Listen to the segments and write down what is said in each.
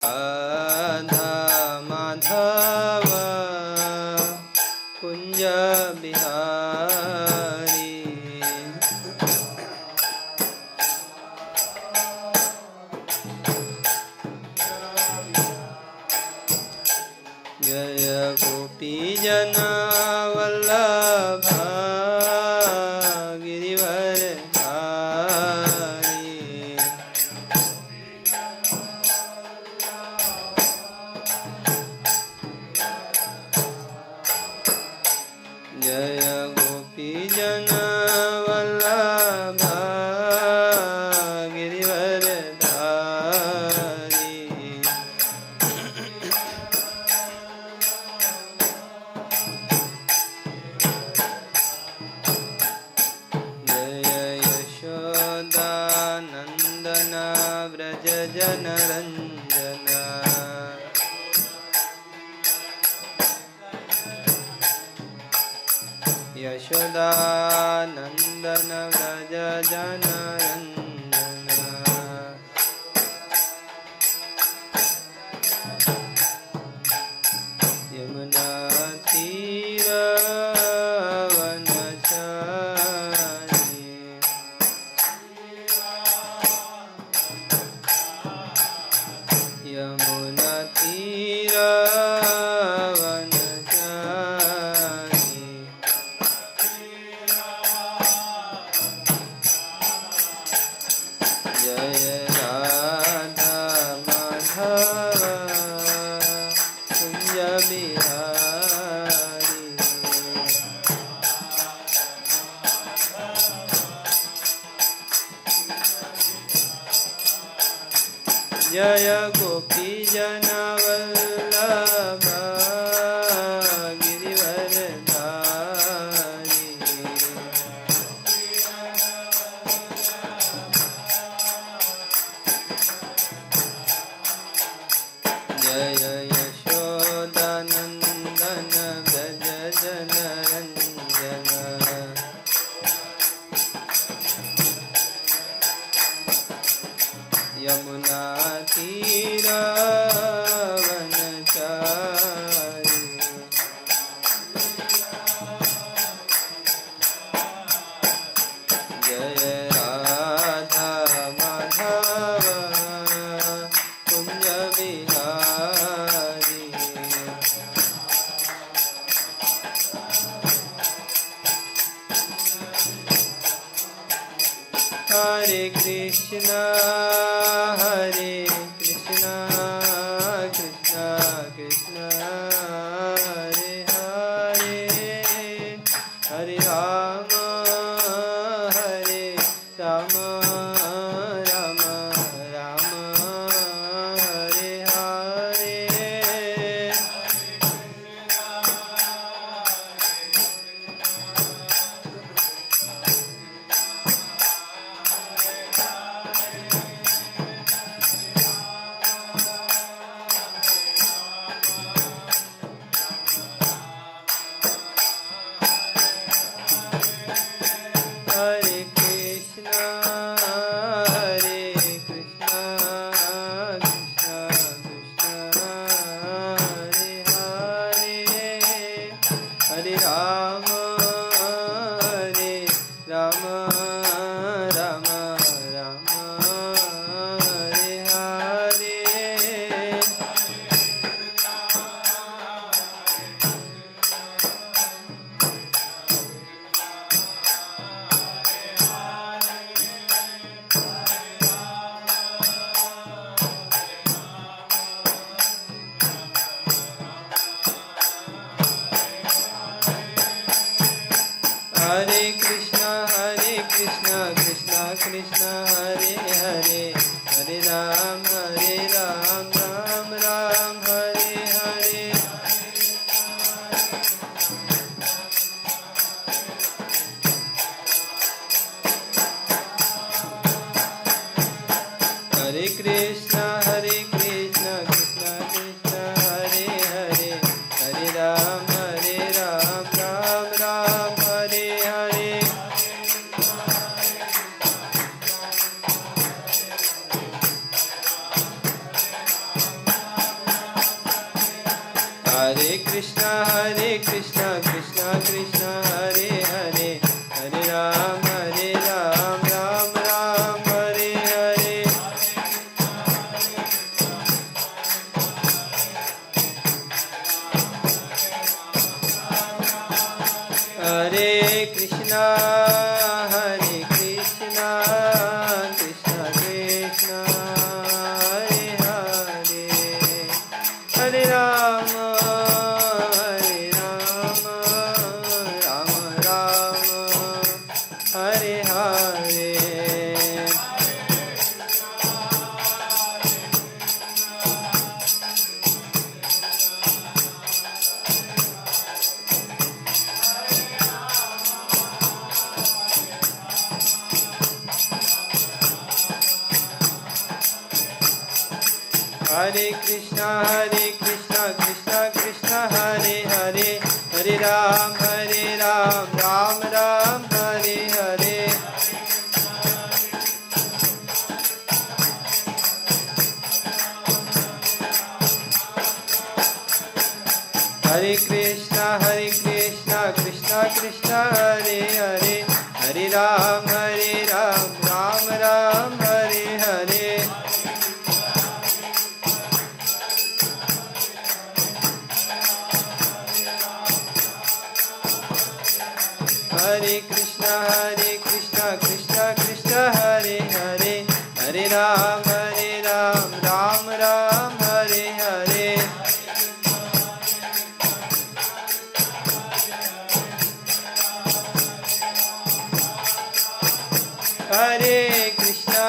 राधा माधव कुंज बिहारी जय गोपी जना वल्लभ गिरिवर धारी जय गोपी जना वल्लभ गिरिवर धारी नंदन व्रज जन रंजन यशोदा नंदन व्रज जन रंजन यमुना तीर यमुना तीर वनचारी जय राधा माधव कुंज बिहारी जय गोपी जना वल्लभ गिरिवर धारी जय यशोदा नंदन व्रज जन रंजन यमुना तीर वनचारी जय राधा माधव कुंज बिहारी हरे कृष्णा हरे Krishna Krishna Krishna Hare Hare Hare Ram Ram Ram Hare Hare Hare Krishna, Krishna Krishna, Hare Hare, Hare Ram, Ram Ram, Hare Hare. Hare Krishna, Krishna Krishna, Hare Hare, Hare Rama, Rama Rama, Hare Hare. Hare Krishna, Krishna Krishna, Hare Hare, Hare Ram, Ram Ram, Hare Hare. Hare Krishna, Krishna Krishna, Hare Hare, Hare Ram, Ram Ram, Hare Hare. Hare Krishna, Krishna Krishna, Hare Hare, Hare Ram, Ram Ram, Hare Hare. Hare Krishna,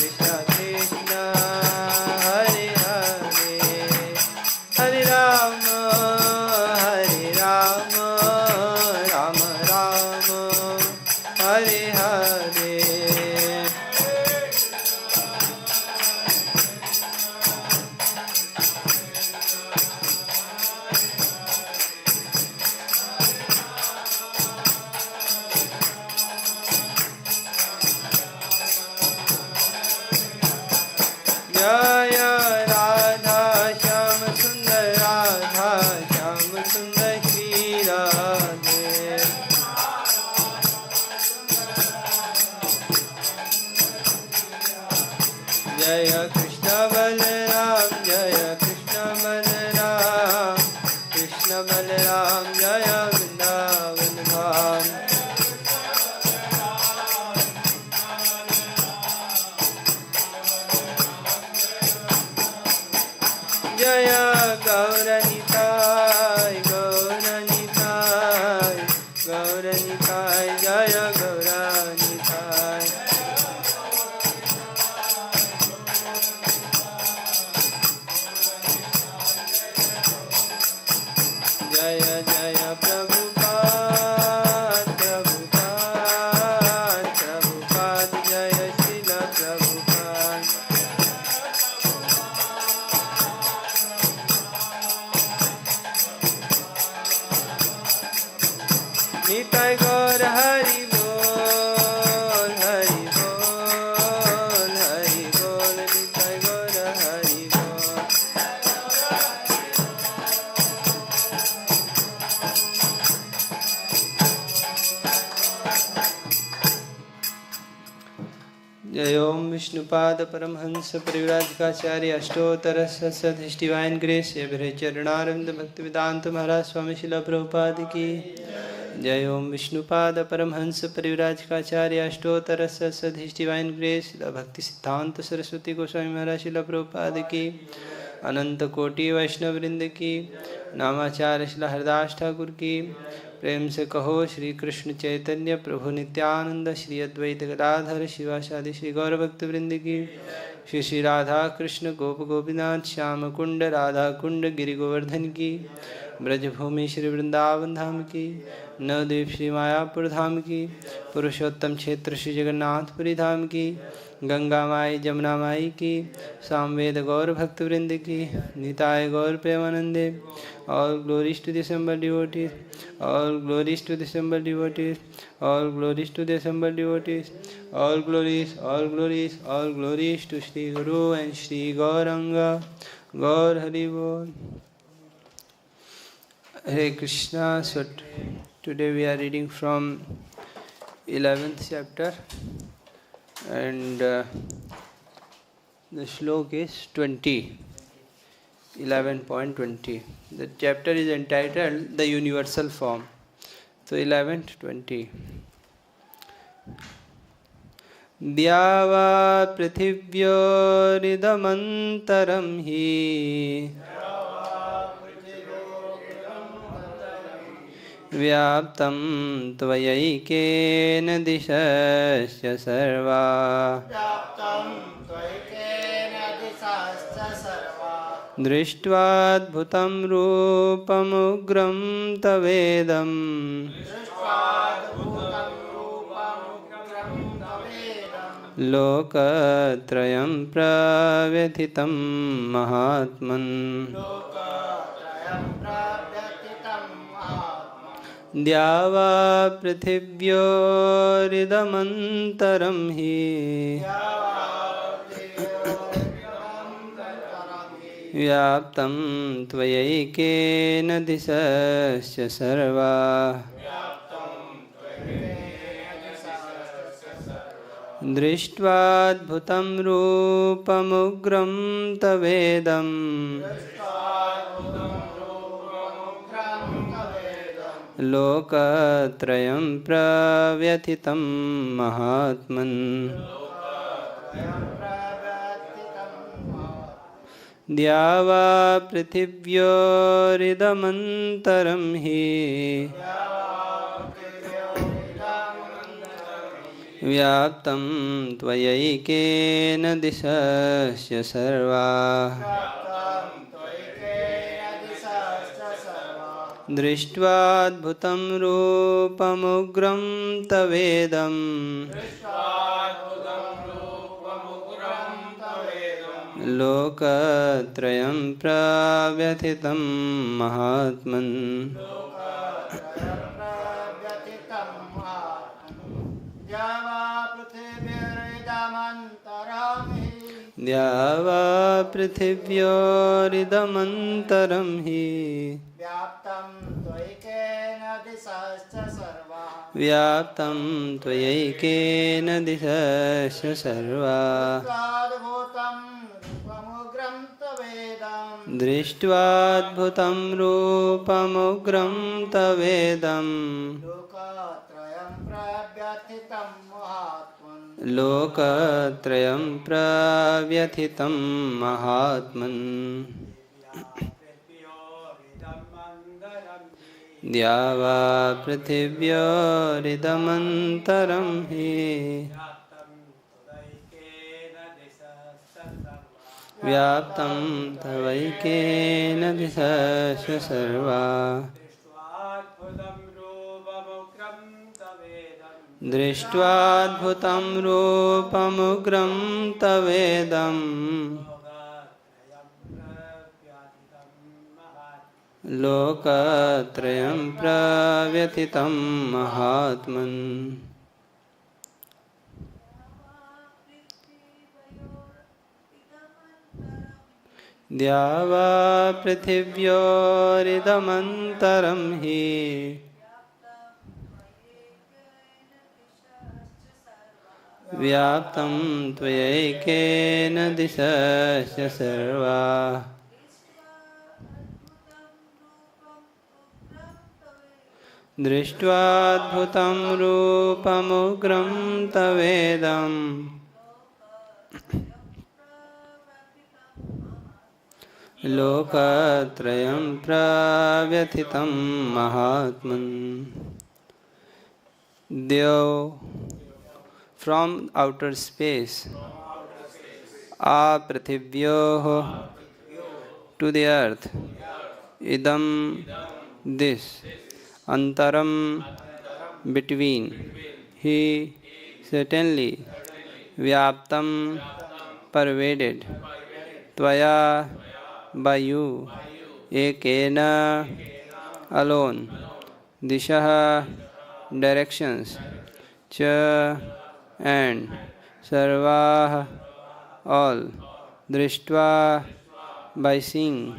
Krishna Krishna, Hare Hare, Hare Ram, Ram Ram, Hare Hare. Jaya Radha Shyam Sundar, Radha Shyam Sundar, Shri Radhe. Jaya Krishna Balaram, Jaya Krishna Balaram, Krishna Balaram, Jaya Vrindavan Dham. Jaya Gauranitai, Gauranitai, Gauranitai, Jaya Gauranitai. Jaya Jaya Prabhupada, Prabhupada, Prabhupada, Jaya Srila Prabhupada. Nitai Gaur Hari Bol, Hari Bol, Hari Bol, Nitai Gaur Hari Bol. Jai Om Vishnupada Paramhansa Parivrajakaचार्य अष्टोत्तर सदृष्ट divine grace एवरे चरणारविंद Bhaktivedanta Maharaj Swami Srila Prabhupada की जय। ओम विष्णुपाद परमहंस परिव्राजकाचार्य अष्टोत्तर सदृष्ट divine grace Bhaktisiddhanta Saraswati Goswami महाराज शिला प्रभुपाद की अनंत कोटि वैष्णव वृंद की नामाचार्य शिला हरदास ठाकुर की प्रेम से कहो श्री कृष्ण चैतन्य प्रभु नित्यानंद श्री अद्वैत गदाधर शिवासादि श्री गौरभक्त वृंद की श्री श्री राधा कृष्ण गोप गोपीनाथ श्याम कुंड राधा कुंड गिरि गोवर्धन की ब्रजभूमि श्री वृंदावन धाम की नवद्वीप श्री मायापुर धाम की पुरुषोत्तम क्षेत्र श्री जगन्नाथपुरी धाम की गंगा माई जमुना माई की, सामवेद गौर भक्तवृंद की, निताय गौर प्रेमानंदे। All glories to the assembled devotees, all glories to the assembled devotees, all glories to the assembled devotees, all glories, all glories, all glories to Shri Guru and Shri Gauranga. Gaur Hari Bol. Hare Krishna. So today we are reading from 11th chapter, and the shlok is 20. 11.20. The chapter is entitled The Universal Form. So 11.20. dyāv ā-pṛthivyor idam antaram hi vyāptam tvayaikena diśaś sarvāḥ dṛṣṭvādbhutaṁ rūpam ugram tavedaṁ loka-trayaṁ pravyathitaṁ mahātman dyāv ā-pṛthivyor idam antaram hi vyāptam tvayaikena diśaś sarvāḥ dṛṣṭvādbhutaṁ rūpam ugram tavedaṁ loka-trayaṁ pravyathitaṁ mahātman dyāv ā-pṛthivyor idam antaram hi vyāptam tvayaikena diśaś sarvāḥ dṛṣṭvādbhutaṁ rūpam ugram tavedaṁ loka-trayaṁ pravyathitaṁ mahātman dyāv ā-pṛthivyor idam antaram hi vyāptam tvayaikena diśaś sarvāḥ dṛṣṭvādbhutaṁ rūpam ugram tavedaṁ loka-trayaṁ pravyathitaṁ mahātman dyāv ā-pṛthivyor idam antaram hi vyāptam tvayaikena diśaś sarvāḥ dṛṣṭvādbhutaṁ rūpam ugram tavedaṁ loka-trayaṁ pravyathitaṁ mahātman dyāv ā-pṛthivyor idam antaram hi vyāptam tvayaikena diśaś sarvāḥ dṛṣṭvādbhutaṁ rūpam ugram tavedaṁ loka-trayaṁ pravyathitaṁ mahātman dyau from outer space ā-pṛthivyoḥ to the earth idam this antaram between he certainly vyāptam, pervaded, tvayā, by you, ekena, alone, diśaḥ, directions, cha, and sarvāḥ, all, dṛṣṭvā, by seeing,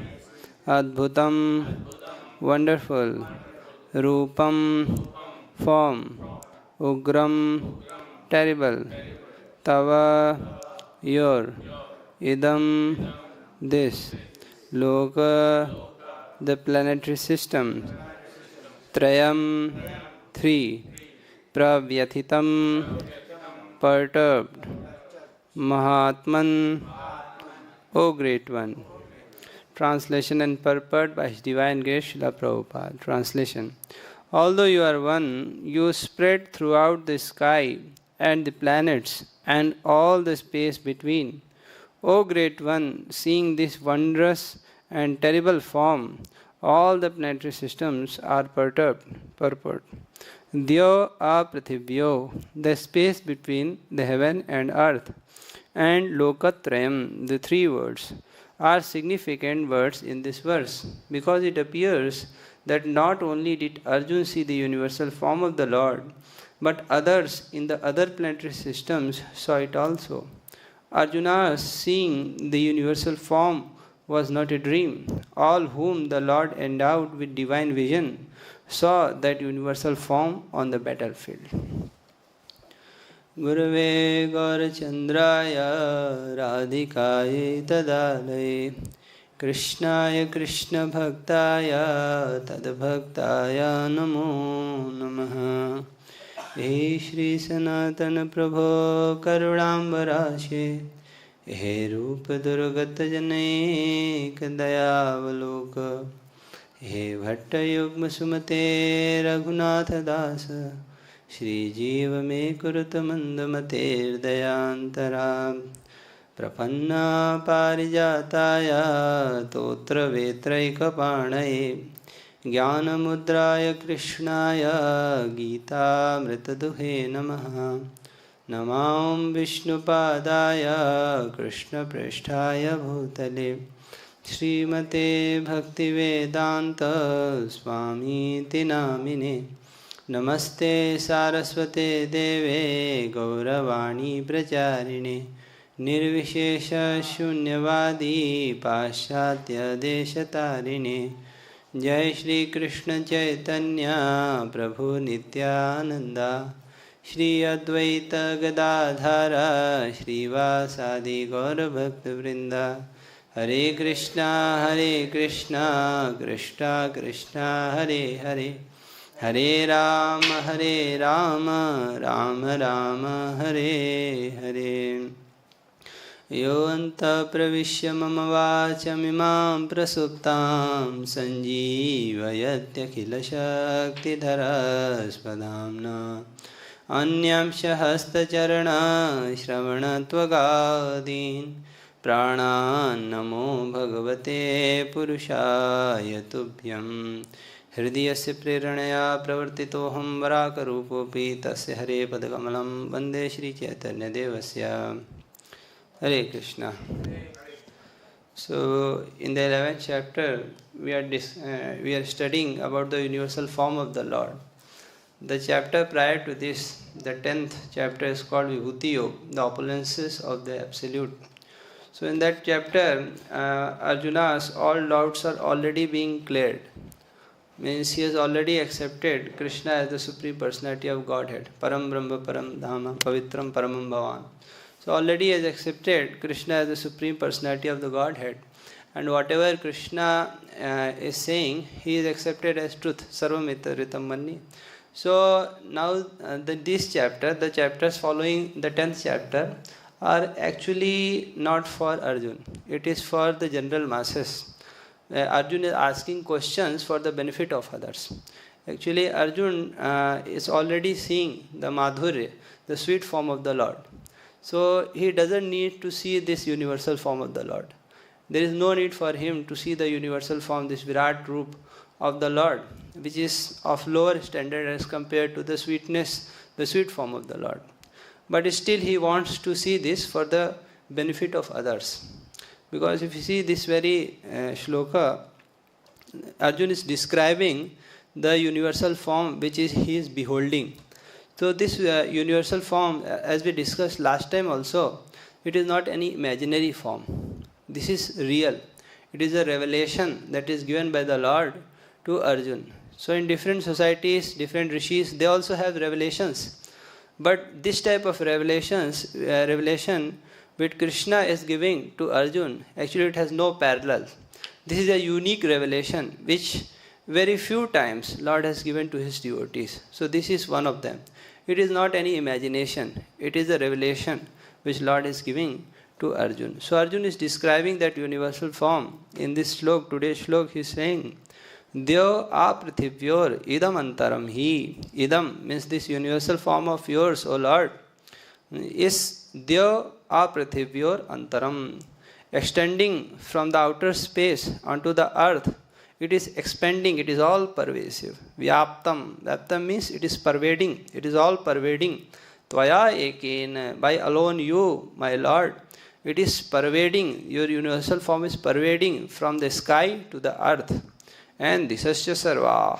adbhutam, wonderful, rūpam, form, ugram, terrible, tava, your, idam, this, loka, the planetary system, trayam, three, pravyathitaṁ, perturbed, mahā-ātman, O Great One. Translation and purport by His Divine Grace Srila Prabhupada. Translation. Although you are one, you spread throughout the sky and the planets and all the space between. O Great One, seeing this wondrous and terrible form, all the planetary systems are perturbed. Purport. Dyau, ā-pṛthivyor, the space between the heaven and earth, and loka-trayaṁ, the three words, are significant words in this verse, because it appears that not only did Arjuna see the universal form of the Lord, but others in the other planetary systems saw it also. Arjuna seeing the universal form was not a dream. All whom the Lord endowed with divine vision saw that universal form on the battlefield. Gurave Gaurachandraya Radhikaya Tadalaya Krishnaya Krishna Bhaktaya Tadbhaktaya Namo Namaha. He Shri Sanatana Prabhu Karunambarashe He Rupa Durgata Janek Dayavaloka He Bhatta Yugma Sumate Raghunatha Dasa Shri Jiva Me Kurta Mandamater Dayantaram Prapanna Parijataya Totra Vetraika Panaye Jnana Mudraya Krishnaya Gita Mritaduhe Namaha Namam Vishnupadaya Krishna Pristhaya Bhutale Srimate Bhaktivedanta Swami Tinamine Namaste Saraswate Deve Gauravani Pracharine Nirvishesha Shunyavadi Paschatya Deshatarine Jai Shri Krishna Chaitanya Prabhu Nityananda Shri Advaita Gadadhara Shri Vasadi Gaura Bhakta Vrinda Hare Krishna Krishna Krishna Hare Hare Hare Rama Rama Rama Hare Hare Yo anta pravishya mama vācamimāṁ prasuptāṁ sanjīvayatyakila shakti dṛṣṭvādbhutaṁ anyamsha hasta charana shravana tvagādīn prāṇān namo bhagavate puruṣāya tubhyam hridiyasya preranaya pravartitoham varakarupopi tasya hare padakamalam vande Shri Chaitanya Devasya. Hare Krishna. So, in the 11th chapter, we are studying about the universal form of the Lord. The chapter prior to this, the 10th chapter, is called Vibhutiyo, the opulences of the Absolute. So, in that chapter, Arjuna's all doubts are already being cleared. Means he has already accepted Krishna as the Supreme Personality of Godhead. Param Brahma Param Dhama Pavitram Paramam Bhavan. So already he has accepted Krishna as the Supreme Personality of the Godhead. And whatever Krishna is saying, he is accepted as truth. Sarvamita Ritam Manni. So now this chapter, the chapters following the 10th chapter, are actually not for Arjuna. It is for the general masses. Arjuna is asking questions for the benefit of others. Actually, Arjuna is already seeing the Madhurya, the sweet form of the Lord. So he doesn't need to see this universal form of the Lord. There is no need for him to see the universal form, this Virat Roop of the Lord, which is of lower standard as compared to the sweetness, the sweet form of the Lord. but still he wants to see this for the benefit of others. Because if you see this very shloka, Arjuna is describing the universal form which he is beholding. So this universal form, as we discussed last time also, it is not any imaginary form. This is real. It is a revelation that is given by the Lord to Arjuna. So in different societies, different rishis, they also have revelations. But this type of revelation which Krishna is giving to Arjuna, actually it has no parallel. This is a unique revelation which very few times Lord has given to his devotees. So this is one of them. It is not any imagination. It is a revelation which Lord is giving to Arjuna. So Arjuna is describing that universal form. In this slok, today's slok, he is saying, dyau ā-pṛthivyor idam antaram hi. Idam means this universal form of yours, O Lord, is dyau ā-pṛthivyor antaram. Extending from the outer space onto the earth. It is expanding, it is all pervasive. Vyāptam. Vyāptam means it is pervading, it is all pervading. Tvayā ekena. By alone you, my Lord. It is pervading, your universal form is pervading from the sky to the earth. And diśaś sarvāḥ.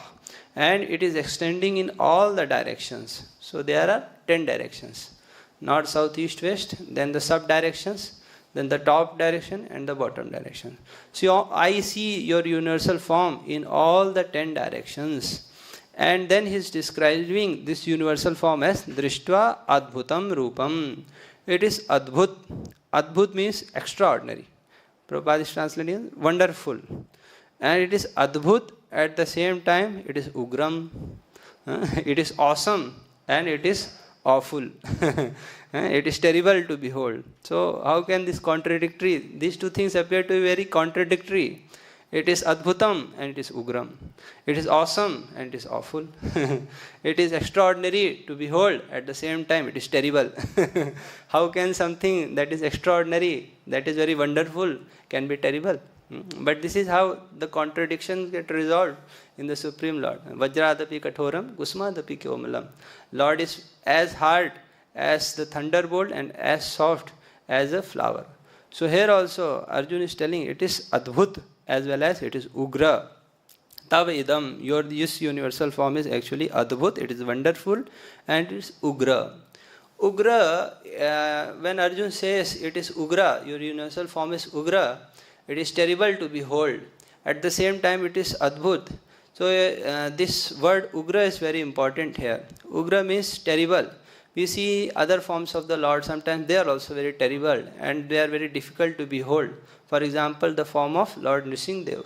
And it is extending in all the directions. So there are 10 directions. North, south, east, west, then the sub-directions, then the top direction and the bottom direction. So I see your universal form in all the 10 directions. And then he is describing this universal form as dṛṣṭvā adbhutam rūpam. It is adbhut. Adbhut means extraordinary. Prabhupada is translating wonderful. And it is adbhut at the same time, it is ugram. It is awesome and it is awful. It is terrible to behold. So how can this contradictory? These two things appear to be very contradictory. It is adbhutam and it is ugram. It is awesome and it is awful. It is extraordinary to behold, at the same time it is terrible. How can something that is extraordinary, that is very wonderful, can be terrible? But this is how the contradictions get resolved in the Supreme Lord. Vajradapi kathoram kusmadapi kyomalam. Lord is as hard as the thunderbolt and as soft as a flower. So here also Arjuna is telling it is adbhut as well as it is ugra. Tava idam, your this universal form is actually adbhut, it is wonderful, and it is ugra. Ugra, when Arjuna says it is ugra, your universal form is ugra, it is terrible to behold. At the same time it is adbhut. So this word ugra is very important here. Ugra means terrible. We see other forms of the Lord, sometimes they are also very terrible and they are very difficult to behold. For example, the form of Lord Nrsimha.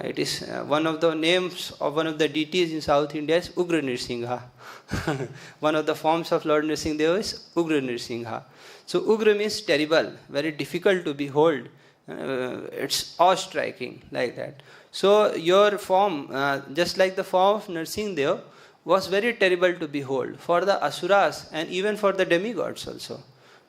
It is one of the names of one of the deities in South India is Ugra Nrsimha. One of the forms of Lord Nrsimha is Ugra Nrsimha. So Ugra means terrible, very difficult to behold. It's awe-striking like that. So your form, just like the form of Nrsimha, was very terrible to behold for the asuras and even for the demigods also.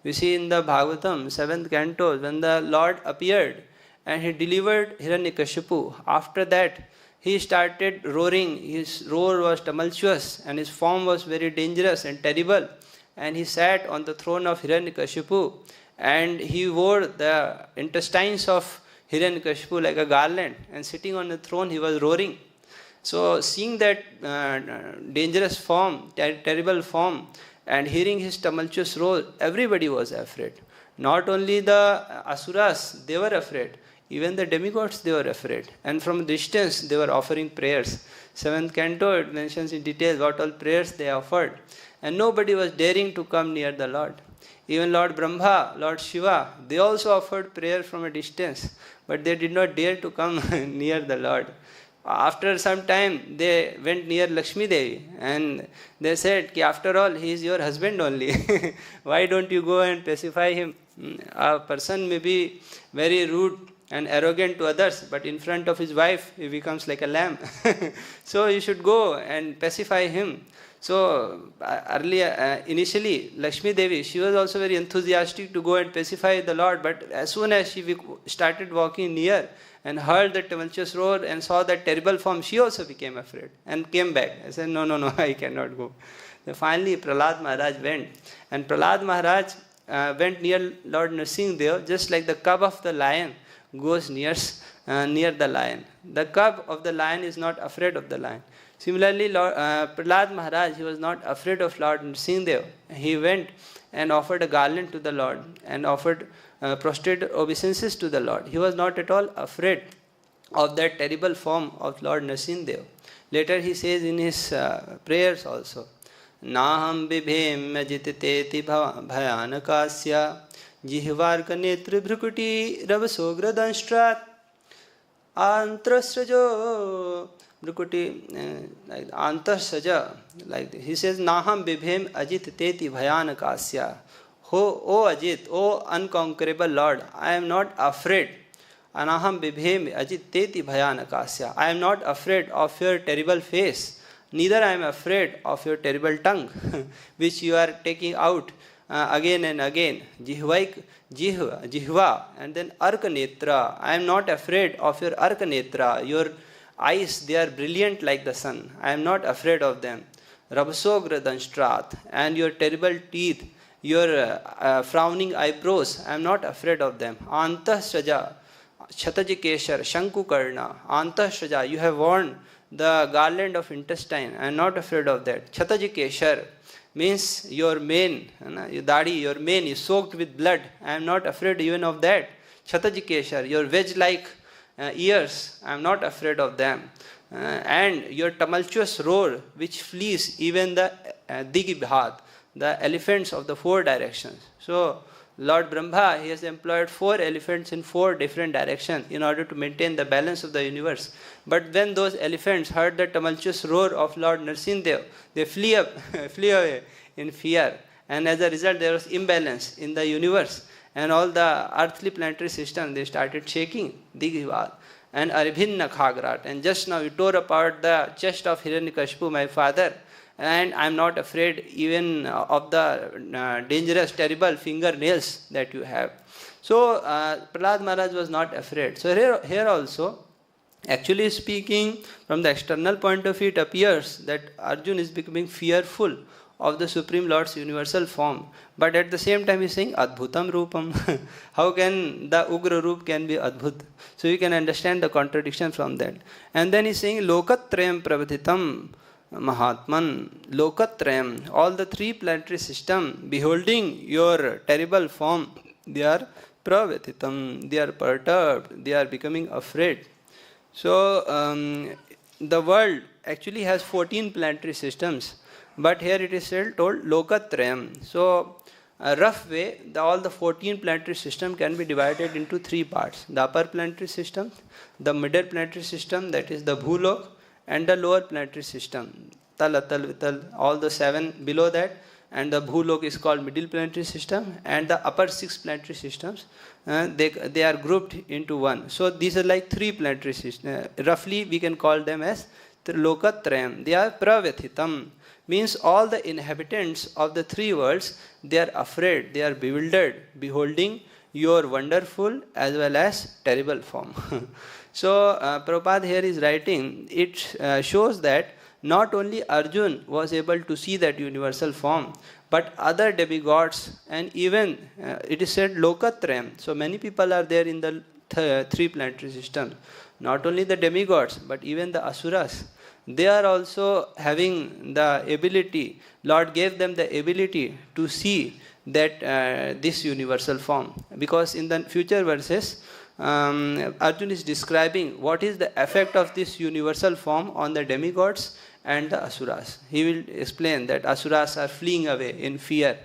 We see in the Bhagavatam, 7th canto, when the Lord appeared and he delivered Hiranyakashipu. After that, he started roaring. His roar was tumultuous and his form was very dangerous and terrible. And he sat on the throne of Hiranyakashipu and he wore the intestines of Hiranyakashipu like a garland. And sitting on the throne, he was roaring. So seeing that dangerous form, terrible form, and hearing his tumultuous roar, everybody was afraid. Not only the asuras, they were afraid. Even the demigods, they were afraid. And from a distance, they were offering prayers. 7th canto, it mentions in detail what all prayers they offered. And nobody was daring to come near the Lord. Even Lord Brahma, Lord Shiva, they also offered prayer from a distance. But they did not dare to come near the Lord. After some time, they went near Lakshmi Devi and they said, after all, he is your husband only. Why don't you go and pacify him? A person may be very rude and arrogant to others, but in front of his wife, he becomes like a lamb. So you should go and pacify him. So initially, Lakshmi Devi, she was also very enthusiastic to go and pacify the Lord, but as soon as she started walking near, and heard the tumultuous roar and saw that terrible form, she also became afraid and came back. I said, no, I cannot go. Then finally Prahlad Maharaj went, and Prahlad Maharaj went near Lord Nrsimhadev, just like the cub of the lion goes near the lion. The cub of the lion is not afraid of the lion. Similarly, Prahlad Maharaj, he was not afraid of Lord Nrsimhadev. He went and offered a garland to the Lord and offered prostrated obeisances to the Lord. He was not at all afraid of that terrible form of Lord Nrsimhadev. Later he says in his prayers also, Naham bibhem jititeti bhayanakasya jihvarka netri bhrukuti ravasogra danstrat antrasajo bhrukuti antarsaja, like this. He says, Naham bibhem ajititeti bhayanakasya. O Ajit, O unconquerable Lord, I am not afraid. Anaham bibhem ajiteti bhayanakasya. I am not afraid of your terrible face. Neither I am afraid of your terrible tongue, which you are taking out again and again. Jihva, and then arka netra. I am not afraid of your arka netra. Your eyes, they are brilliant like the sun. I am not afraid of them. Rabsogra danstrat, and your terrible teeth, your frowning eyebrows, I am not afraid of them. Antahsaja, Chatajikeshar, Shankukarna, Antahsaja, you have worn the garland of intestine, I am not afraid of that. Chatajikeshar means your mane, your dadi, your mane is soaked with blood, I am not afraid even of that. Chatajikeshar, your wedge-like ears, I am not afraid of them. And your tumultuous roar, which flees even the digibhat, the elephants of the four directions. So, Lord Brahma, he has employed 4 elephants in 4 different directions in order to maintain the balance of the universe. But when those elephants heard the tumultuous roar of Lord Nrsimhadev, they flew away in fear. And as a result, there was imbalance in the universe. And all the earthly planetary system, they started shaking. Dighivad and Aribhinna Khagrat. And just now, you tore apart the chest of Hiranyakashipu, my father. And I am not afraid even of the dangerous, terrible fingernails that you have. So, Prahlad Maharaj was not afraid. So, here also, actually speaking, from the external point of view, it appears that Arjuna is becoming fearful of the Supreme Lord's universal form. But at the same time, he is saying, adbhutam rūpam. How can the ugra roop can be adbhut? So, you can understand the contradiction from that. And then he is saying, loka-trayaṁ pravyathitaṁ. mahātman, loka-trayaṁ, all the 3 planetary systems, beholding your terrible form, they are pravyathitam, they are perturbed, they are becoming afraid. So, the world actually has 14 planetary systems, but here it is still told loka-trayaṁ. So, a rough way, all the 14 planetary systems can be divided into 3 parts. The upper planetary system, the middle planetary system, that is the Bhulok, and the lower planetary system, Tal, Atal, Vital, all the 7 below that, and the Bhulok is called middle planetary system, and the upper 6 planetary systems, they are grouped into one. So these are like 3 planetary systems. Roughly we can call them as loka-trayaṁ. They are pravyathitam, means all the inhabitants of the 3 worlds, they are afraid, they are bewildered, beholding your wonderful as well as terrible form. So, Prabhupada here is writing, it shows that not only Arjuna was able to see that universal form, but other demigods, and even it is said loka-trayaṁ. So, many people are there in the 3 planetary systems. Not only the demigods, but even the asuras. They are also having the ability, Lord gave them the ability to see that this universal form. Because in the future verses, Arjuna is describing what is the effect of this universal form on the demigods and the asuras. He will explain that asuras are fleeing away in fear,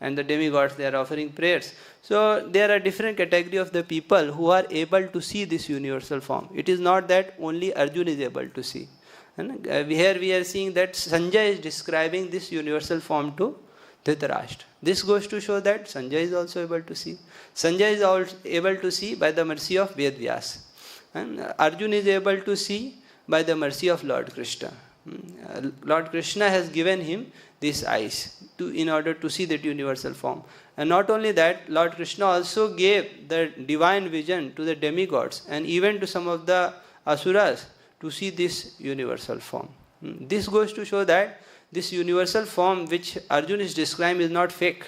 and the demigods, they are offering prayers. So there are different category of the people who are able to see this universal form. It is not that only Arjuna is able to see. And here we are seeing that Sanjay is describing this universal form to Dhritarashtra. This goes to show that Sanjay is also able to see. Sanjay is also able to see by the mercy of Vedvyas. And Arjuna is able to see by the mercy of Lord Krishna. Lord Krishna has given him these eyes in order to see that universal form. And not only that, Lord Krishna also gave the divine vision to the demigods and even to some of the asuras to see this universal form. This goes to show that this universal form which Arjuna is describing is not fake.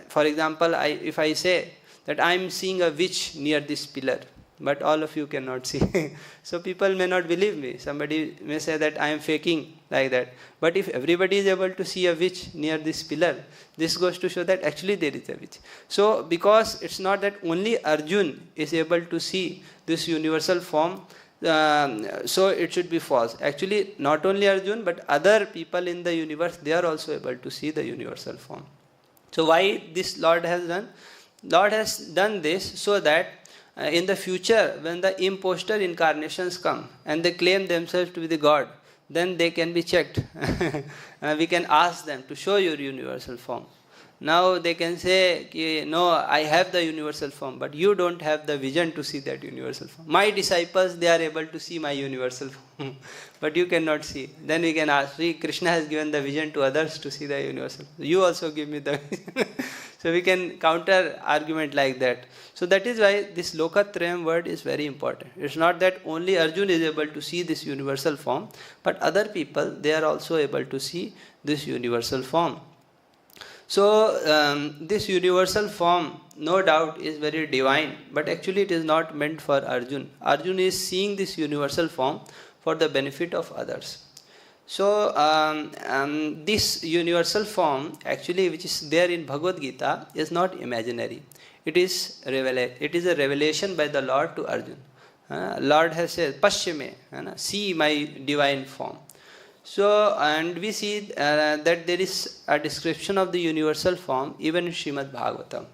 For example, if I say that I am seeing a witch near this pillar, but all of you cannot see. So people may not believe me. Somebody may say that I am faking like that. But if everybody is able to see a witch near this pillar, this goes to show that actually there is a witch. So because it's not that only Arjuna is able to see this universal form, so it should be false. Actually, not only Arjuna, but other people in the universe, they are also able to see the universal form. So why this Lord has done? Lord has done this so that in the future, when the impostor incarnations come and they claim themselves to be the God, then they can be checked. We can ask them to show your universal form. Now they can say, no, I have the universal form, but you don't have the vision to see that universal form. My disciples, they are able to see my universal form, but you cannot see. Then we can ask, see, Krishna has given the vision to others to see the universal form. You also give me the vision. So we can counter argument like that. So that is why this loka-trayaṁ word is very important. It's not that only Arjuna is able to see this universal form, but other people, they are also able to see this universal form. So this universal form, no doubt, is very divine, but actually it is not meant for Arjuna. Arjuna is seeing this universal form for the benefit of others. So this universal form, actually, which is there in Bhagavad Gita, is not imaginary. It is a revelation by the Lord to Arjuna. Lord has said, Pashyame, see my divine form. So, and we see that there is a description of the universal form even in Srimad Bhagavatam,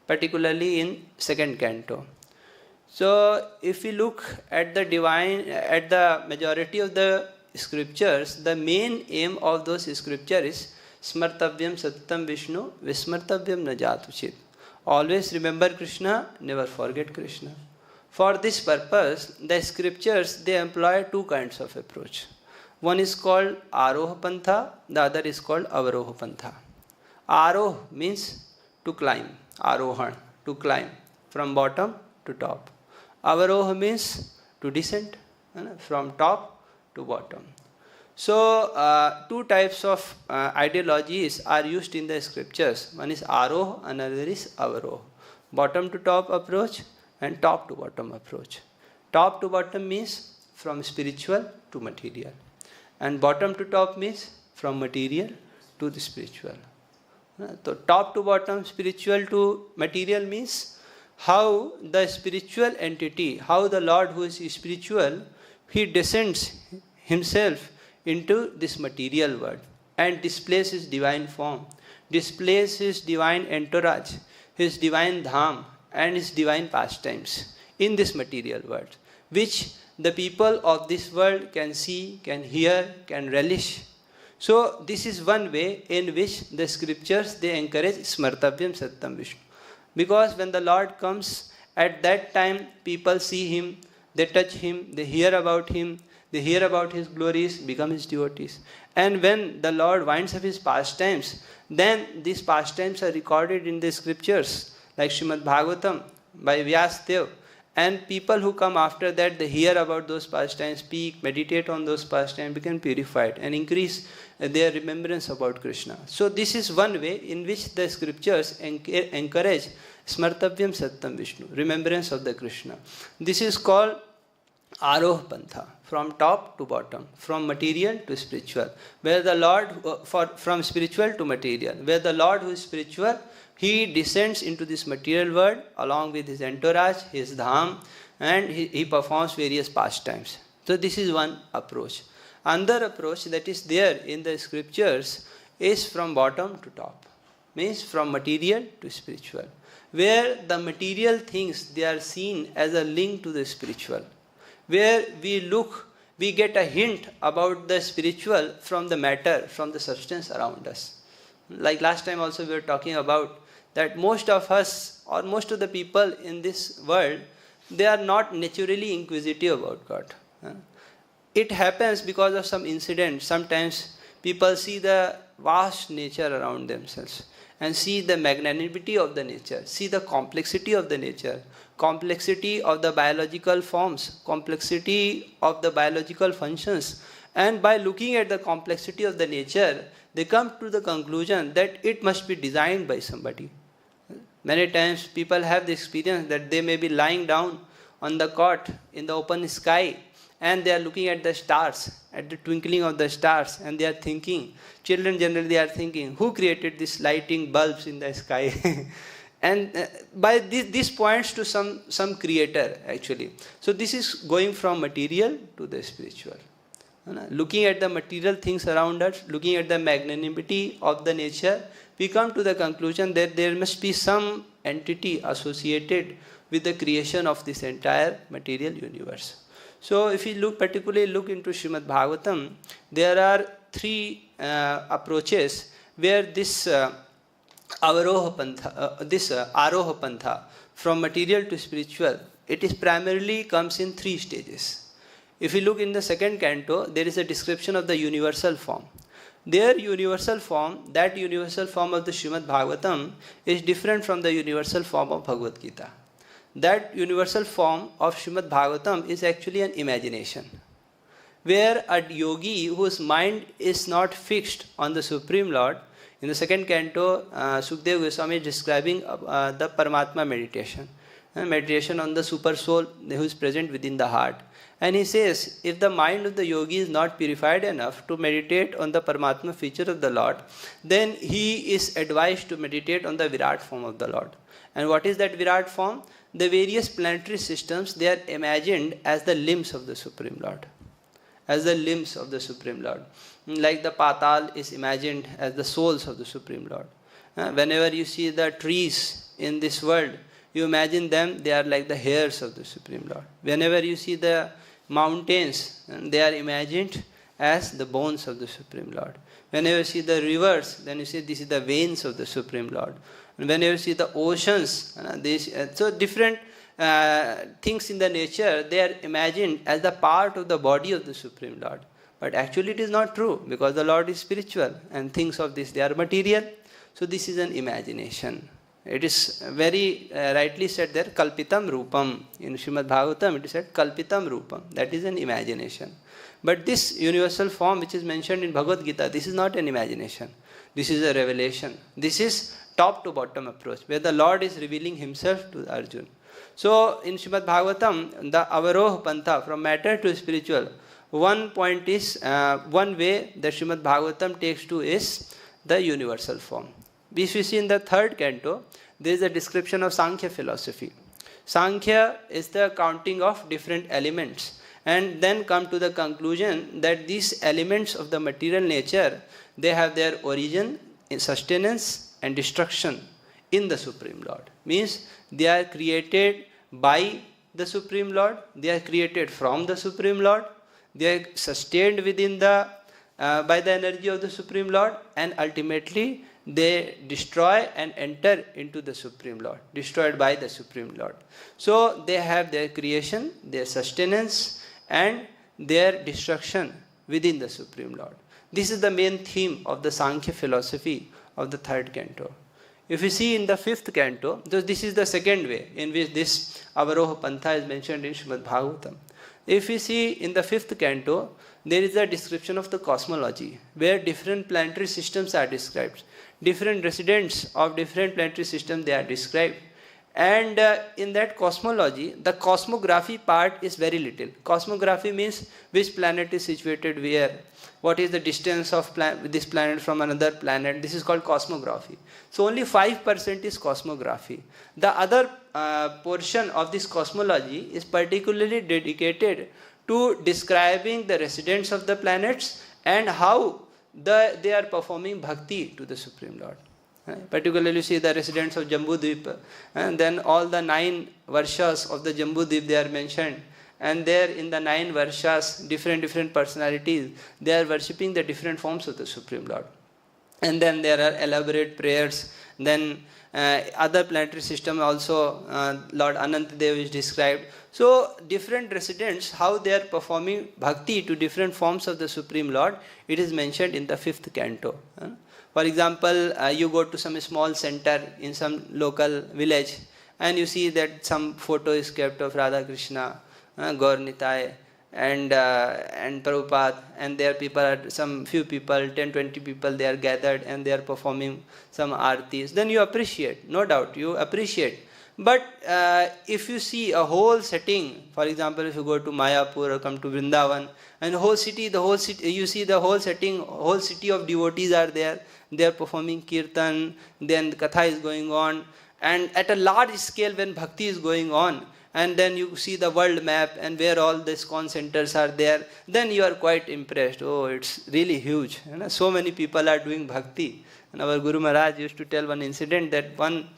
particularly in 2nd canto. So, if we look at the divine, at the majority of the scriptures, the main aim of those scriptures is Smartavyam Sattam Vishnu Vismartavyam Najatuchit. Always remember Krishna, never forget Krishna. For this purpose, the scriptures, they employ two kinds of approach. One is called Aroha Pantha, the other is called Avaroha Pantha. Aroha means to climb, Arohan, to climb from bottom to top. Avaroha means to descend from top to bottom. So, two types of ideologies are used in the scriptures. One is Aroha, another is Avaroha. Bottom to top approach and top to bottom approach. Top to bottom means from spiritual to material. And bottom to top means from material to the spiritual. So top to bottom, spiritual to material means how the spiritual entity, how the Lord who is spiritual, he descends himself into this material world and displays his divine form, displays his divine entourage, his divine dham and his divine pastimes in this material world, which the people of this world can see, can hear, can relish. So this is one way in which the scriptures, they encourage Smartavyam Sattam Vishnu. Because when the Lord comes, at that time people see him, they touch him, they hear about him, they hear about his glories, become his devotees. And when the Lord winds up his pastimes, then these pastimes are recorded in the scriptures, like Srimad Bhagavatam by Vyāsdev. And people who come after that, they hear about those pastimes, speak, meditate on those pastimes, become purified and increase their remembrance about Krishna. So this is one way in which the scriptures encourage Smartavyam Sattam Vishnu, remembrance of the Krishna. This is called Aroha Pantha, from top to bottom, from material to spiritual, where the Lord, from spiritual to material, where the Lord who is spiritual, he descends into this material world along with his entourage, his dham, and he performs various pastimes. So this is one approach. Another approach that is there in the scriptures is from bottom to top, means from material to spiritual, where the material things, they are seen as a link to the spiritual, where we look, we get a hint about the spiritual from the matter, from the substance around us. Like last time also we were talking about that most of us, or most of the people in this world, they are not naturally inquisitive about God. It happens because of some incident. Sometimes people see the vast nature around themselves and see the magnanimity of the nature, see the complexity of the nature, complexity of the biological forms, complexity of the biological functions, And by looking at the complexity of the nature, they come to the conclusion that it must be designed by somebody. Many times people have the experience that they may be lying down on the cot in the open sky, and they are looking at the stars, at the twinkling of the stars, and they are thinking, children generally are thinking, who created these lighting bulbs in the sky? And by this points to some creator actually. So this is going from material to the spiritual. Looking at the material things around us, looking at the magnanimity of the nature, we come to the conclusion that there must be some entity associated with the creation of this entire material universe. So if you particularly look into Srimad Bhagavatam, there are three approaches where this Aroha Pantha, from material to spiritual, it is primarily comes in three stages. If you look in the second canto, there is a description of the universal form. Their universal form, that universal form of the Srimad Bhagavatam, is different from the universal form of Bhagavad Gita. That universal form of Srimad Bhagavatam is actually an imagination, where a yogi whose mind is not fixed on the Supreme Lord. In the second canto, Sukadeva Goswami is describing the Paramatma meditation, meditation on the super soul who is present within the heart. And he says, if the mind of the yogi is not purified enough to meditate on the Paramatma feature of the Lord, then he is advised to meditate on the Virat form of the Lord. And what is that Virat form? The various planetary systems, they are imagined as the limbs of the Supreme Lord. As the limbs of the Supreme Lord. Like the Patal is imagined as the souls of the Supreme Lord. Whenever you see the trees in this world, you imagine them, they are like the hairs of the Supreme Lord. Whenever you see the mountains, they are imagined as the bones of the Supreme Lord. Whenever you see the rivers, then you see this is the veins of the Supreme Lord. And whenever you see the oceans, so different things in the nature, they are imagined as the part of the body of the Supreme Lord. But actually it is not true, because the Lord is spiritual and things of this, they are material. So this is an imagination. It is very rightly said there, kalpitam rūpam. In Srimad Bhagavatam it is said kalpitam rūpam. That is an imagination. But this universal form which is mentioned in Bhagavad Gita, this is not an imagination. This is a revelation. This is top to bottom approach, where the Lord is revealing himself to Arjuna. So in Srimad Bhagavatam, the Avaroha Pantha, from matter to spiritual, one point is, one way that Srimad Bhagavatam takes to is the universal form. If we see in the third canto, there is a description of Sankhya philosophy. Sankhya is the counting of different elements, and then come to the conclusion that these elements of the material nature, they have their origin in sustenance and destruction in the Supreme Lord. Means they are created by the Supreme Lord, they are created from the Supreme Lord, they are sustained within the by the energy of the Supreme Lord, and ultimately they destroy and enter into the Supreme Lord, destroyed by the Supreme Lord. So they have their creation, their sustenance, and their destruction within the Supreme Lord. This is the main theme of the Sankhya philosophy of the third canto. If you see in the fifth canto, this is the second way in which this Avaroha Pantha is mentioned in Srimad Bhagavatam. If you see in the fifth canto, there is a description of the cosmology, where different planetary systems are described. Different residents of different planetary systems, they are described. And in that cosmology, the cosmography part is very little. Cosmography means which planet is situated where, what is the distance of this planet from another planet. This is called cosmography. So only 5% is cosmography. The other portion of this cosmology is particularly dedicated to describing the residents of the planets and how they are performing bhakti to the Supreme Lord. Particularly, see the residents of Jambudvip, and then all the 9 varshas of the Jambudvip, they are mentioned. And there in the 9 varshas, different personalities, they are worshipping the different forms of the Supreme Lord. And then there are elaborate prayers. Then other planetary system also, Lord Anantadev is described. So different residents, how they are performing bhakti to different forms of the Supreme Lord, it is mentioned in the 5th canto. For example, you go to some small center in some local village, and you see that some photo is kept of Radha Krishna, Gaur Nitai, and Prabhupada, and there people are, some few people, 10-20 people, they are gathered and they are performing some artis, then you appreciate, no doubt, you appreciate. But if you see a whole setting, for example, if you go to Mayapur or come to Vrindavan, and the whole city, you see the whole setting, whole city of devotees are there, they are performing kirtan, then the katha is going on, and at a large scale when bhakti is going on, and then you see the world map and where all the ISKCON centers are there, then you are quite impressed. Oh, it's really huge. You know, so many people are doing bhakti. And our Guru Maharaj used to tell one incident that one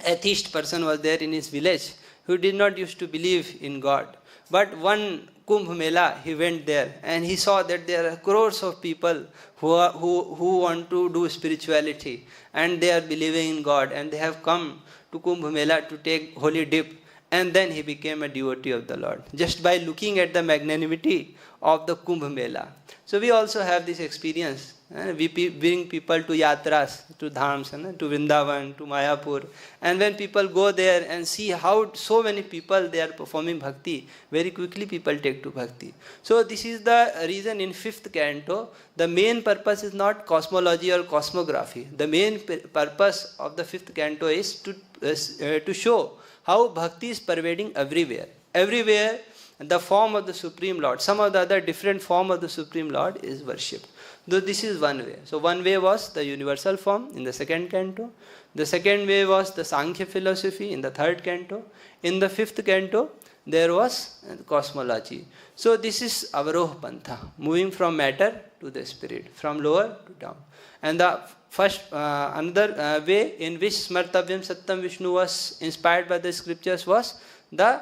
atheist person was there in his village who did not used to believe in God. But one Kumbh Mela, he went there and he saw that there are crores of people who want to do spirituality and they are believing in God and they have come to Kumbh Mela to take holy dip. And then he became a devotee of the Lord, just by looking at the magnanimity of the Kumbh Mela. So we also have this experience. We bring people to yatras, to dhams, to Vrindavan, to Mayapur. And when people go there and see how so many people they are performing bhakti, very quickly people take to bhakti. So this is the reason in 5th canto, the main purpose is not cosmology or cosmography. The main purpose of the 5th canto is to show how bhakti is pervading everywhere. Everywhere, the form of the Supreme Lord, some of the other different form of the Supreme Lord is worshipped. Though this is one way. So one way was the universal form in the 2nd canto. The second way was the Sankhya philosophy in the 3rd canto. In the 5th canto, there was cosmology. So this is Avaroha Pantha, moving from matter to the spirit, from lower to down. And the first, another way in which Smartavyam Satyam Vishnu was inspired by the scriptures was the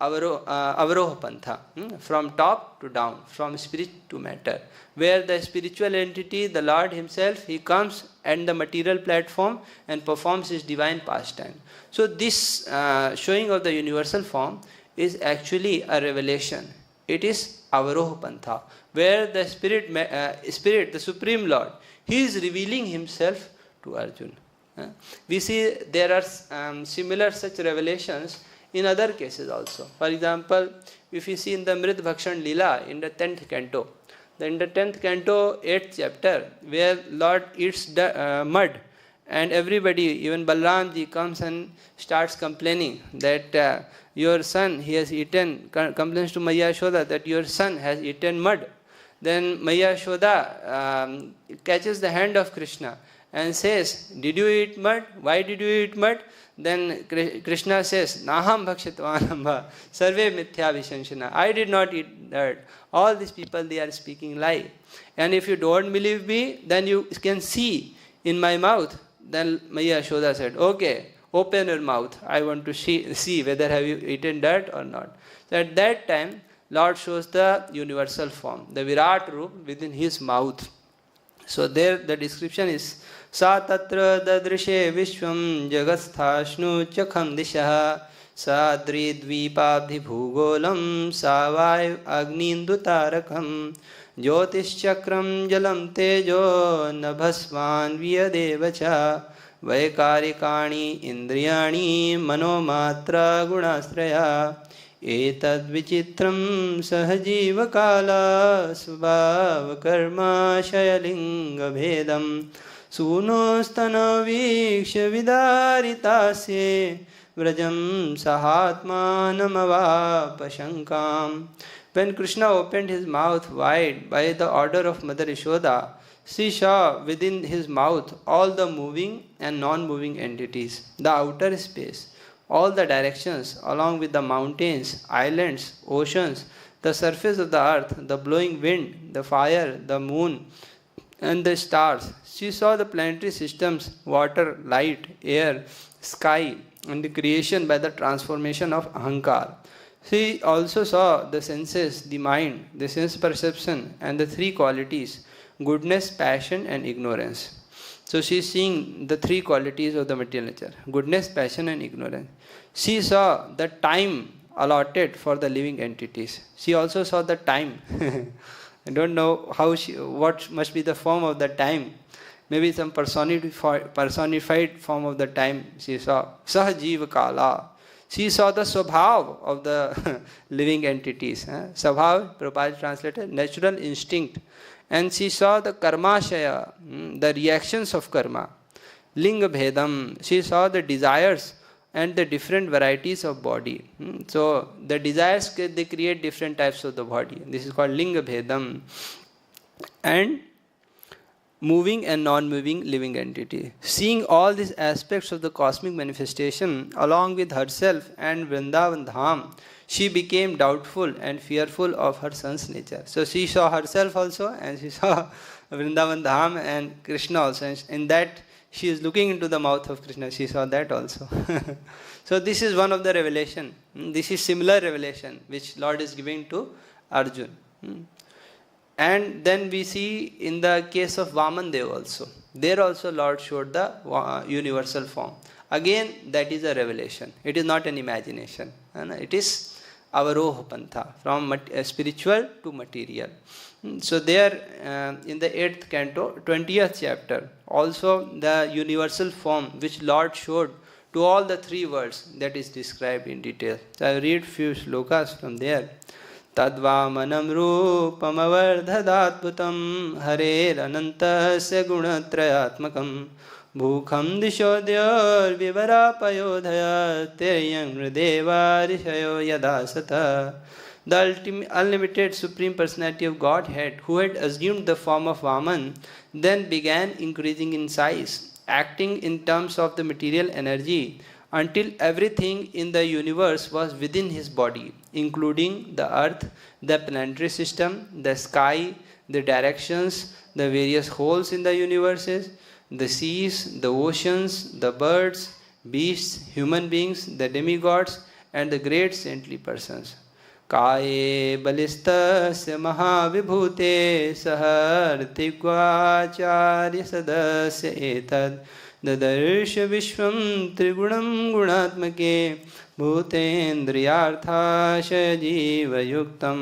Avaroha Pantha, from top to down, from spirit to matter, where the spiritual entity, the Lord himself, he comes at the material platform and performs his divine pastime. So this showing of the universal form is actually a revelation. It is Avaroha Pantha, where the spirit, the Supreme Lord, he is revealing himself to Arjuna. We see there are similar such revelations in other cases also. For example, if you see in the Mrit Bhakshan Leela in the 10th canto, in the 10th canto, 8th chapter, where Lord eats mud, and everybody, even Balramji, comes and starts complaining that your son, he has eaten, complains to Maya Yashoda that your son has eaten mud. Then Maya Yashoda catches the hand of Krishna and says, did you eat mud? Why did you eat mud? Then Krishna says, Naham bhakshitvanamba sarve mithya vishanshana. I did not eat dirt. All these people, they are speaking lie. And if you don't believe me, then you can see in my mouth. Then Maya Yashoda said, okay, open your mouth. I want to see whether have you eaten dirt or not. So at that time, Lord shows the universal form, the Virat Roop within his mouth. So there the description is, Sa tatra dadrishe vishvam jagathashnu chakham diśaḥ sa dridvipabdhi bhugolam sa vayu agnindutarakam jyotischakram jalam tejo nabhasvan vyadevacha vaikarikani indriyani manomatra gunastraya etad vichitram sahajiva-kala svabhava-karma shayalinga bhedam sunostana viksha vidaritasye vrajam sahatmanamavapashankam. When Krishna opened his mouth wide by the order of Mother Yashoda, she saw within his mouth all the moving and non-moving entities, the outer space, all the directions along with the mountains, islands, oceans, the surface of the earth, the blowing wind, the fire, the moon, and the stars. She saw the planetary systems, water, light, air, sky, and the creation by the transformation of Ahankar. She also saw the senses, the mind, the sense perception, and the three qualities, goodness, passion, and ignorance. So she is seeing the three qualities of the material nature, goodness, passion, and ignorance. She saw the time allotted for the living entities. She also saw the time. I don't know what must be the form of the time. Maybe some personified form of the time she saw. Sahajiva-kala. She saw the swabhav of the living entities. Swabhav, Prabhupada translated, natural instinct. And she saw the karmashaya, the reactions of karma. Linga bhedam, she saw the desires and the different varieties of body. So the desires, they create different types of the body. This is called linga bhedam. And moving and non-moving living entity. Seeing all these aspects of the cosmic manifestation along with herself and Vrindavan Dham, she became doubtful and fearful of her son's nature. So she saw herself also, and she saw Vrindavan Dham and Krishna also. And in that, she is looking into the mouth of Krishna. She saw that also. So this is one of the revelation. This is similar revelation which Lord is giving to Arjuna. And then we see in the case of Vaman Dev also. There also Lord showed the universal form. Again, that is a revelation. It is not an imagination. It is avaroha pantha, from spiritual to material. So there in the 8th canto, 20th chapter, also the universal form which Lord showed to all the 3 worlds, that is described in detail. So I read few slokas from there. तद्वामनं रूपमवर्धदाद्भुतं हरेरनन्तस्य गुणत्रयात्मकं भूखं दिशोद्योर्विवरापयोधयत्ययं हृदेवारिषयो यदा सतः. The unlimited Supreme Personality of Godhead, who had assumed the form of Vaman, then began increasing in size, acting in terms of the material energy, until everything in the universe was within his body, including the earth, the planetary system, the sky, the directions, the various holes in the universes, the seas, the oceans, the birds, beasts, human beings, the demigods, and the great saintly persons. Kaye balistasya mahā-vibhūte sahā-ā-pṛthivyoḥ sadasya etad dadarshya vishvam trigunam gunatmake bhutendriyarthāśaya jiva-yuktam.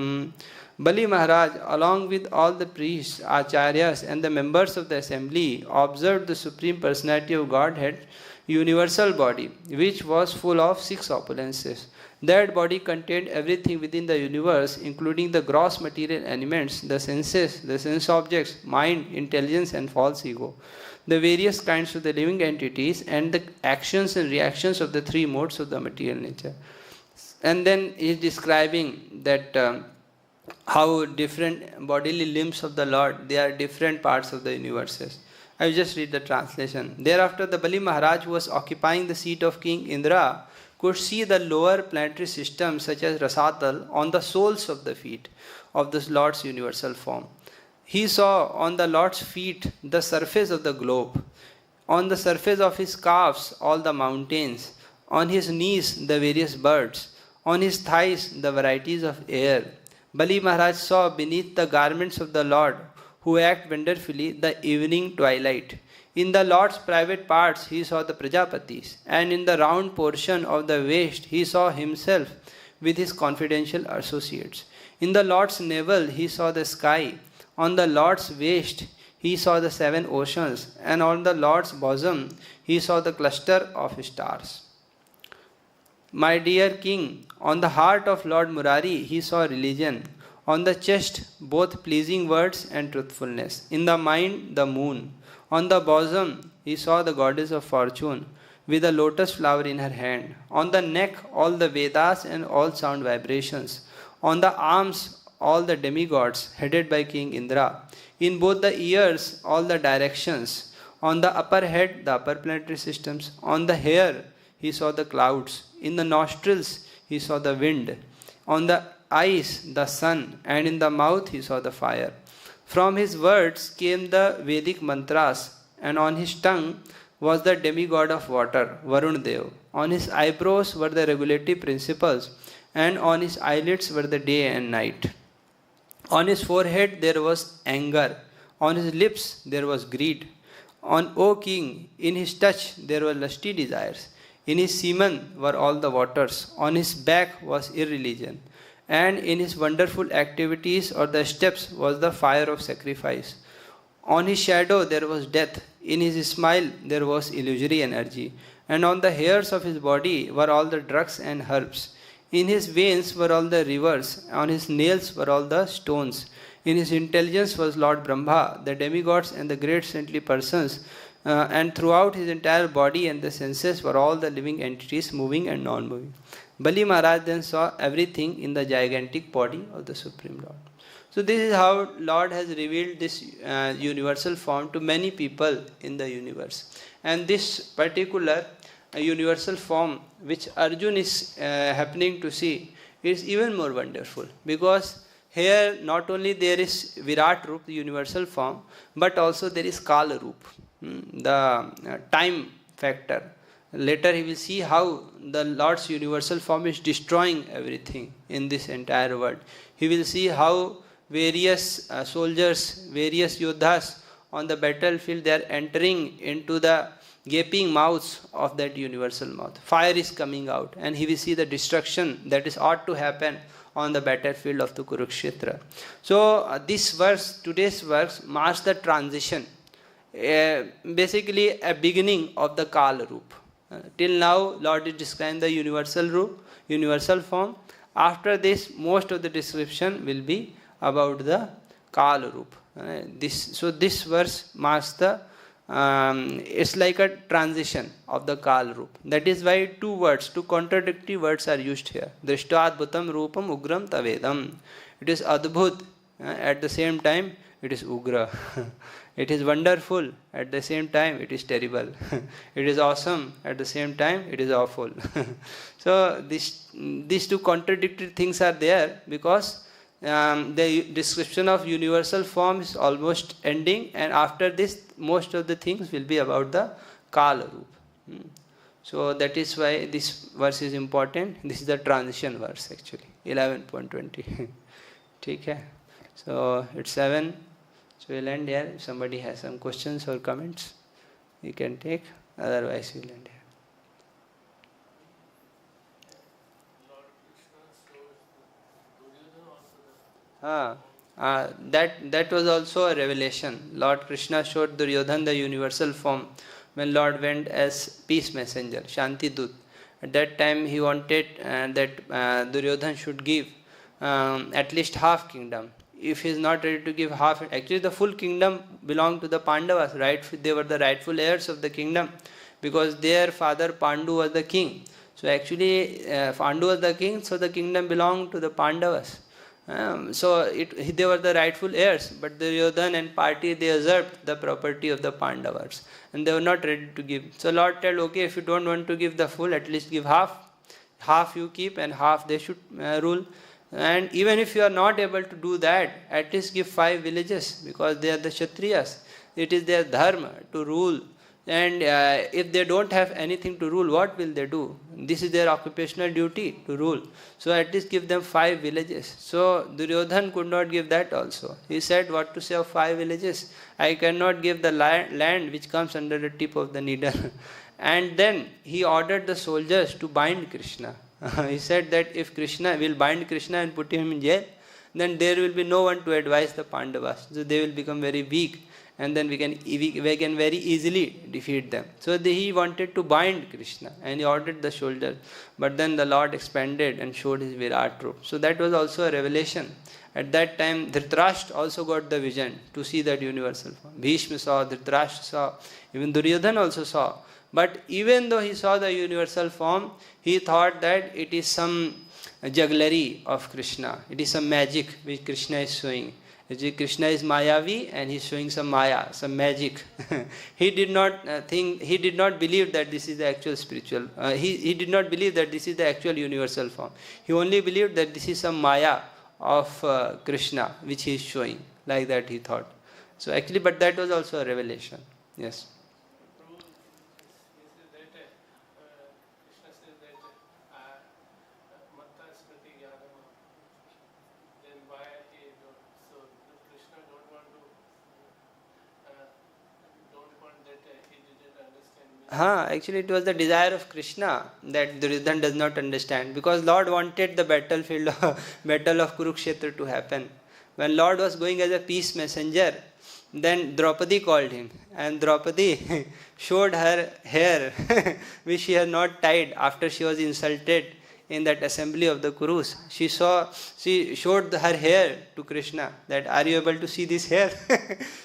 Bali Maharaj, along with all the priests, acharyas, and the members of the assembly, observed the Supreme Personality of Godhead, universal body, which was full of 6 opulences. That body contained everything within the universe, including the gross material elements, the senses, the sense objects, mind, intelligence, and false ego, the various kinds of the living entities, and the actions and reactions of the 3 modes of the material nature. And then he is describing that how different bodily limbs of the Lord, they are different parts of the universes. I will just read the translation. Thereafter, the Bali Maharaj, who was occupying the seat of King Indra, could see the lower planetary systems such as Rasatal on the soles of the feet of this Lord's universal form. He saw on the Lord's feet the surface of the globe, on the surface of his calves all the mountains, on his knees the various birds, on his thighs the varieties of air. Bali Maharaj saw beneath the garments of the Lord, who act wonderfully, the evening twilight. In the Lord's private parts he saw the Prajapatis, and in the round portion of the waist he saw himself with his confidential associates. In the Lord's navel he saw the sky, on the Lord's waist he saw the 7 oceans, and on the Lord's bosom he saw the cluster of stars. My dear king, on the heart of Lord Murari he saw religion, on the chest both pleasing words and truthfulness, in the mind the moon. On the bosom he saw the goddess of fortune with a lotus flower in her hand. On the neck all the Vedas and all sound vibrations. On the arms all the demigods headed by King Indra. In both the ears all the directions. On the upper head the upper planetary systems. On the hair he saw the clouds. In the nostrils he saw the wind. On the eyes the sun, and in the mouth he saw the fire. From his words came the Vedic mantras, and on his tongue was the demigod of water, Varun Dev. On his eyebrows were the regulative principles, and on his eyelids were the day and night. On his forehead there was anger, on his lips there was greed. On, O king, in his touch there were lusty desires. In his semen were all the waters. On his back was irreligion. And in his wonderful activities or the steps was the fire of sacrifice. On his shadow there was death, In his smile there was illusory energy, and on the hairs of his body were all the drugs and herbs. In his veins were all the rivers, on his nails were all the stones. In his intelligence was Lord Brahma, the demigods and the great saintly persons, and throughout his entire body and the senses were all the living entities, moving and non-moving. Bali Maharaj then saw everything in the gigantic body of the Supreme Lord. So this is how Lord has revealed this universal form to many people in the universe. And this particular universal form which Arjun is happening to see is even more wonderful, because here not only there is Virat Roop, the universal form, but also there is Kala Roop, the time factor. Later he will see how the Lord's universal form is destroying everything in this entire world. He will see how various soldiers, various yodhas on the battlefield, they are entering into the gaping mouths of that universal mouth. Fire is coming out, and he will see the destruction that is ought to happen on the battlefield of the Kurukshetra. So this verse, today's verse, marks the transition, basically a beginning of the Kala Roop. Till now, Lord is describing the universal roop, universal form. After this, most of the description will be about the Kala Roop. So this verse marks the, it's like a transition of the Kala Roop. That is why two contradictory words are used here. dṛṣṭvādbhutaṁ rūpam ugram tavedaṁ. It is adbhut, at the same time it is ugra. It is wonderful, at the same time it is terrible. It is awesome, at the same time it is awful. So these two contradictory things are there, because the description of universal form is almost ending, and after this most of the things will be about the Kala Roop. So that is why this verse is important. This is the transition verse actually, 11.20. Okay? So it's 7. So we'll end here. If somebody has some questions or comments, we can take. Otherwise we'll end here. That was also a revelation. Lord Krishna showed Duryodhana the universal form when Lord went as peace messenger, Shanti Dut. At that time he wanted that Duryodhana should give at least half kingdom. If he is not ready to give half, actually the full kingdom belonged to the Pandavas, right? They were the rightful heirs of the kingdom, because their father Pandu was the king. So actually Pandu was the king, so the kingdom belonged to the Pandavas. They were the rightful heirs, but the Duryodhana and party, they usurped the property of the Pandavas, and they were not ready to give. So Lord told, okay, if you don't want to give the full, at least give half. Half you keep and half they should rule. And even if you are not able to do that, at least give 5 villages, because they are the Kshatriyas. It is their dharma to rule. And if they don't have anything to rule, what will they do? This is their occupational duty, to rule. So at least give them 5 villages. So Duryodhana could not give that also. He said, what to say of 5 villages? I cannot give the land which comes under the tip of the needle. And then he ordered the soldiers to bind Krishna. He said that if Krishna will bind Krishna and put him in jail, then there will be no one to advise the Pandavas. So they will become very weak, and then we can very easily defeat them. So he wanted to bind Krishna, and he ordered the soldiers. But then the Lord expanded and showed his Virat Roop. So that was also a revelation. At that time, Dhritarashtra also got the vision to see that universal form. Bhishma saw, Dhritarashtra saw, even Duryodhana also saw. But even though he saw the universal form, he thought that it is some jugglery of Krishna. It is some magic which Krishna is showing. Krishna is Mayavi and he is showing some Maya, some magic. He did not believe that this is the actual spiritual. He did not believe that this is the actual universal form. He only believed that this is some Maya of Krishna which he is showing. Like that he thought. So actually, but that was also a revelation. Yes. Actually it was the desire of Krishna that Duryodhana does not understand, because Lord wanted the battle of Kurukshetra to happen. When Lord was going as a peace messenger, Then Draupadi called him, and Draupadi showed her hair which she had not tied after she was insulted in that assembly of the Kurus. She showed her hair to Krishna, that are you able to see this hair?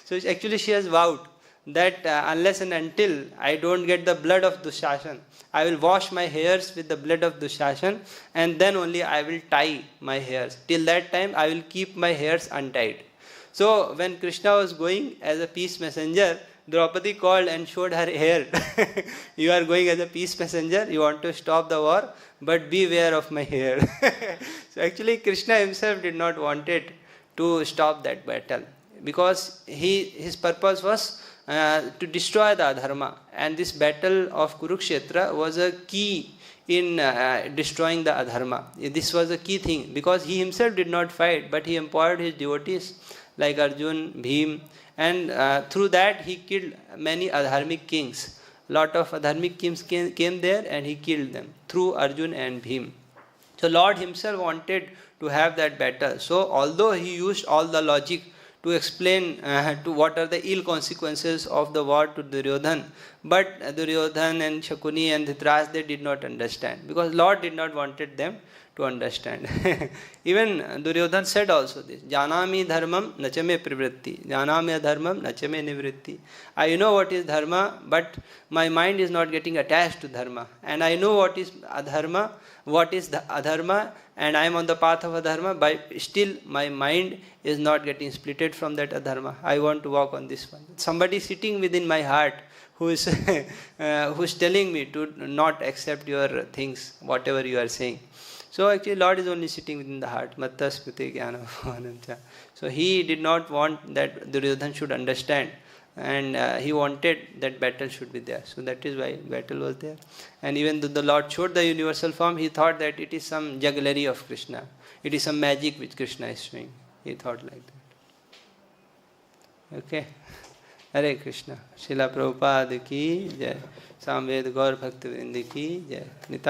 So actually she has vowed that unless and until I don't get the blood of Dushashan, I will wash my hairs with the blood of Dushashan, and then only I will tie my hairs. Till that time I will keep my hairs untied. So when Krishna was going as a peace messenger, Draupadi called and showed her hair. You are going as a peace messenger, you want to stop the war, but beware of my hair. So actually Krishna himself did not want it to stop that battle, because his purpose was to destroy the adharma, and this battle of Kurukshetra was a key in destroying the adharma. This was a key thing, because he himself did not fight, but he empowered his devotees like Arjun, Bhim, and through that he killed many adharmic kings. Lot of adharmic kings came there and he killed them through Arjun and Bhim. So Lord himself wanted to have that battle. So although he used all the logic to explain to what are the ill consequences of the war to Duryodhan, but Duryodhan and Shakuni and Dhritarashtra, they did not understand, because Lord did not wanted them to understand. Even Duryodhan said also this, Janami dharmam nachame privritti, Janami adharmam nachame nivritti. I know what is dharma, but my mind is not getting attached to dharma. And I know what is adharma, what is the adharma, and I am on the path of adharma, but still my mind is not getting splitted from that adharma. I want to walk on this one. Somebody sitting within my heart who is telling me to not accept your things, whatever you are saying. So actually Lord is only sitting within the heart. Matta smriti jnana bhavanam. So he did not want that Duryodhan should understand, and he wanted that battle should be there. So that is why battle was there. And even though the Lord showed the universal form, he thought that it is some jugglery of Krishna. It is some magic which Krishna is showing. He thought like that. Okay. Hare Krishna. Srila Prabhupada ki jai. Samved Gaur Bhakti Vrinda ki jai.